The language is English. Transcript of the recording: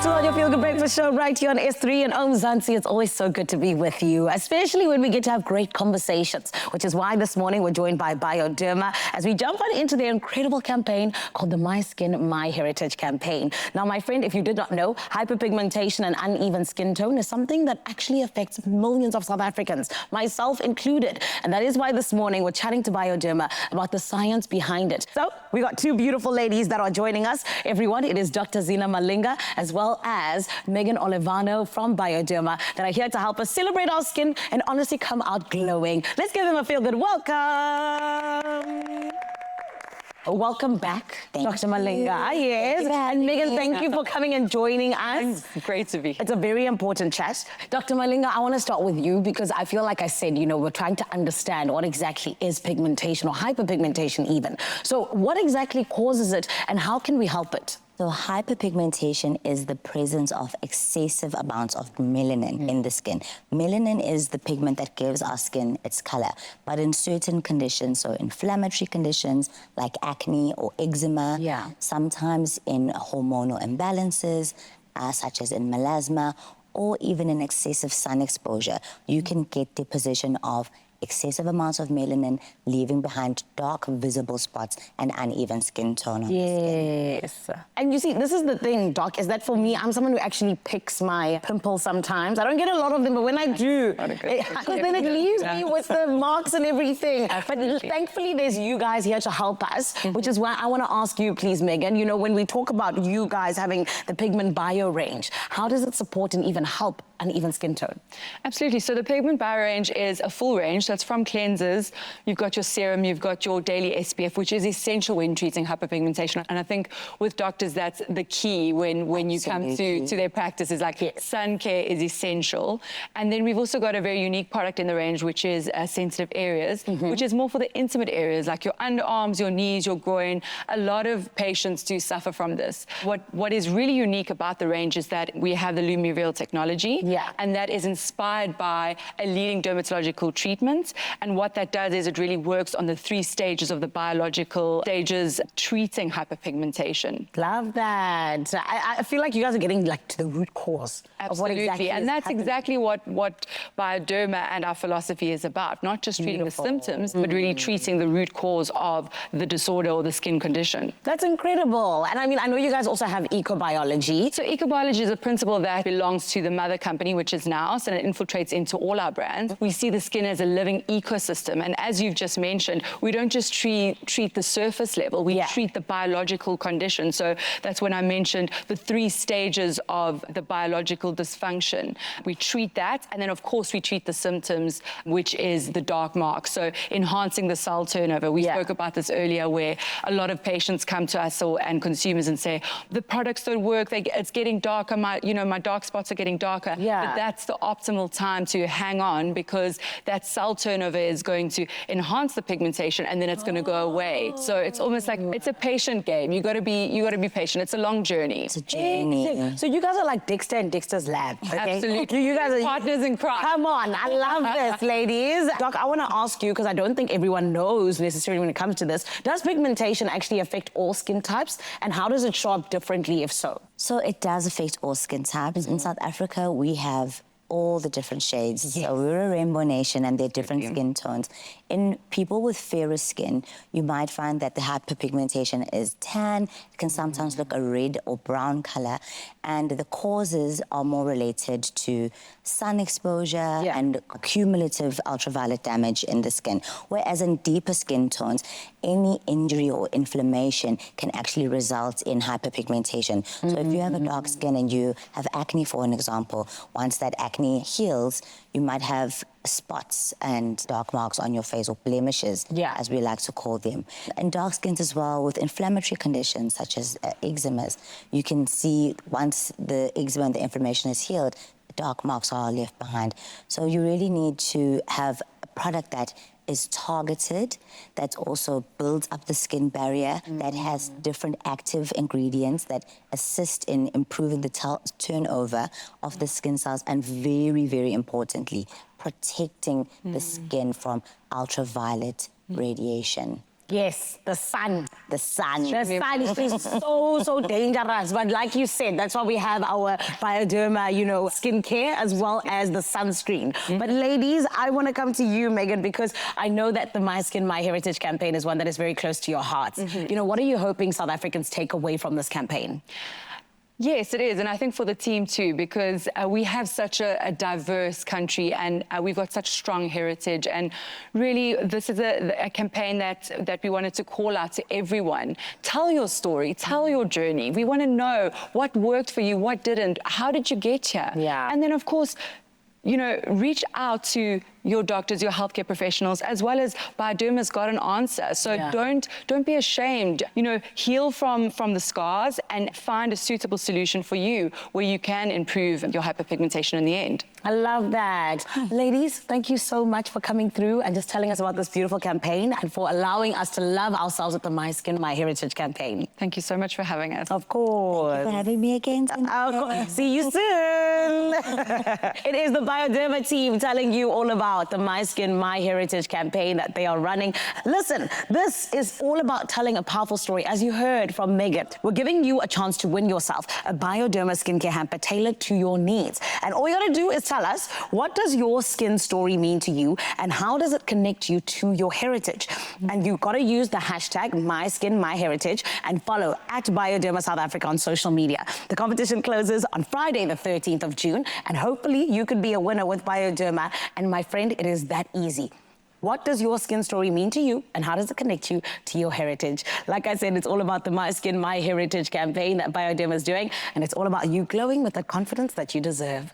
Still on your Feel Good Breakfast show right here on S3 and Zansi. It's always so good to be with you, especially when we get to have great conversations, which is why this morning we're joined by Bioderma as we jump on into their incredible campaign called the My Skin, My Heritage campaign. Now, my friend, if you did not know, hyperpigmentation and uneven skin tone is something that actually affects millions of South Africans, myself included. And that is why this morning we're chatting to Bioderma about the science behind it. So we got two beautiful ladies that are joining us. Everyone, it is Dr. Zina Malinga as well as Megan Olivano from Bioderma that are here to help us celebrate our skin and honestly come out glowing. Let's give them a feel-good welcome. Welcome back, Dr. Malinga. Yes, and Megan, thank you for coming and joining us. It's great to be here. It's a very important chat. Dr. Malinga, I want to start with you because I feel like I said, you know, we're trying to understand what exactly is pigmentation or hyperpigmentation even. So what exactly causes it and how can we help it? So hyperpigmentation is the presence of excessive amounts of melanin in the skin. Melanin is the pigment that gives our skin its color. But in certain conditions, so inflammatory conditions like acne or eczema, sometimes in hormonal imbalances, such as in melasma, or even in excessive sun exposure, you can get deposition of excessive amounts of melanin, leaving behind dark, visible spots and uneven skin tone on the skin. Yes. And you see, this is the thing, Doc, is that for me, I'm someone who actually picks my pimples sometimes. I don't get a lot of them, but when I do, because then it leaves me with the marks and everything. Absolutely. But thankfully, there's you guys here to help us, which is why I want to ask you, please, Megan, you know, when we talk about you guys having the Pigment Bio range, how does it support and even help uneven skin tone? Absolutely. So the Pigment Bio range is a full range. So it's from cleansers. You've got your serum, you've got your daily SPF, which is essential when treating hyperpigmentation. And I think with doctors, that's the key when you come to their practice is like sun care is essential. And then we've also got a very unique product in the range, which is sensitive areas, which is more for the intimate areas like your underarms, your knees, your groin. A lot of patients do suffer from this. What is really unique about the range is that we have the Lumireal technology. And that is inspired by a leading dermatological treatment. And what that does is it really works on the 3 stages of the biological stages treating hyperpigmentation. Love that. I feel like you guys are getting like to the root cause of what exactly and that's exactly what Bioderma and our philosophy is about. Not just treating the symptoms, but really treating the root cause of the disorder or the skin condition. That's incredible. And I mean, I know you guys also have ecobiology. So ecobiology is a principle that belongs to the mother company, which is Nous, and it infiltrates into all our brands. We see the skin as a living ecosystem. And as you've just mentioned, we don't just treat the surface level, we treat the biological condition. So that's when I mentioned the 3 stages of the biological dysfunction. We treat that, and then of course we treat the symptoms, which is the dark marks. So enhancing the cell turnover. We spoke about this earlier, where a lot of patients come to us and consumers and say, the products don't work, it's getting darker, my dark spots are getting darker. But that's the optimal time to hang on, because that cell turnover is going to enhance the pigmentation and then it's going to go away. So it's almost like it's a patient game. You got to be patient. It's a long journey. It's a journey. So you guys are like Dexter and Dexter's Lab, okay? Absolutely. You guys are partners in crime. Come on, I love this, ladies. Doc, I want to ask you, because I don't think everyone knows necessarily when it comes to this, does pigmentation actually affect all skin types, and how does it show up differently if so? So it does affect all skin types. In South Africa, we have all the different shades. So we're a rainbow nation and they're different skin tones. In people with fairer skin, you might find that the hyperpigmentation is tan. It can sometimes look a red or brown color. And the causes are more related to sun exposure and cumulative ultraviolet damage in the skin. Whereas in deeper skin tones, any injury or inflammation can actually result in hyperpigmentation. So if you have a dark skin and you have acne, for an example, once that acne heals, you might have spots and dark marks on your face, or blemishes, as we like to call them. And dark skins as well, with inflammatory conditions such as eczemas, you can see once the eczema and the inflammation is healed, dark marks are left behind. So you really need to have a product that is targeted, that also builds up the skin barrier, that has different active ingredients that assist in improving the turnover of the skin cells, and very, very importantly, protecting the skin from ultraviolet radiation. Yes, the sun. The sun. The sun is so dangerous. But like you said, that's why we have our Bioderma, you know, skincare as well as the sunscreen. But ladies, I want to come to you, Megan, because I know that the My Skin, My Heritage campaign is one that is very close to your heart. You know, what are you hoping South Africans take away from this campaign? Yes, it is. And I think for the team too, because we have such a diverse country and we've got such strong heritage. And really, this is a campaign that we wanted to call out to everyone. Tell your story, tell your journey. We want to know what worked for you, what didn't, how did you get here? Yeah. And then, of course, you know, reach out to your doctors, your healthcare professionals, as well as Bioderma's got an answer. So don't be ashamed. You know, heal from the scars and find a suitable solution for you where you can improve your hyperpigmentation in the end. I love that. Ladies, thank you so much for coming through and just telling us about this beautiful campaign and for allowing us to love ourselves with the My Skin, My Heritage campaign. Thank you so much for having us. Of course. Thank you for having me again. See you soon. It is the Bioderma team telling you all about the My Skin, My Heritage campaign that they are running. Listen, this is all about telling a powerful story. As you heard from Megan, we're giving you a chance to win yourself a Bioderma skincare hamper tailored to your needs. And all you gotta do is tell us, what does your skin story mean to you and how does it connect you to your heritage? And you gotta use the hashtag My Skin, My Heritage and follow at Bioderma South Africa on social media. The competition closes on Friday, the 13th of June, and hopefully you could be a winner with Bioderma. And my friend, it is that easy. What does your skin story mean to you and how does it connect you to your heritage? Like I said, it's all about the My Skin, My Heritage campaign that Bioderma is doing, and it's all about you glowing with the confidence that you deserve.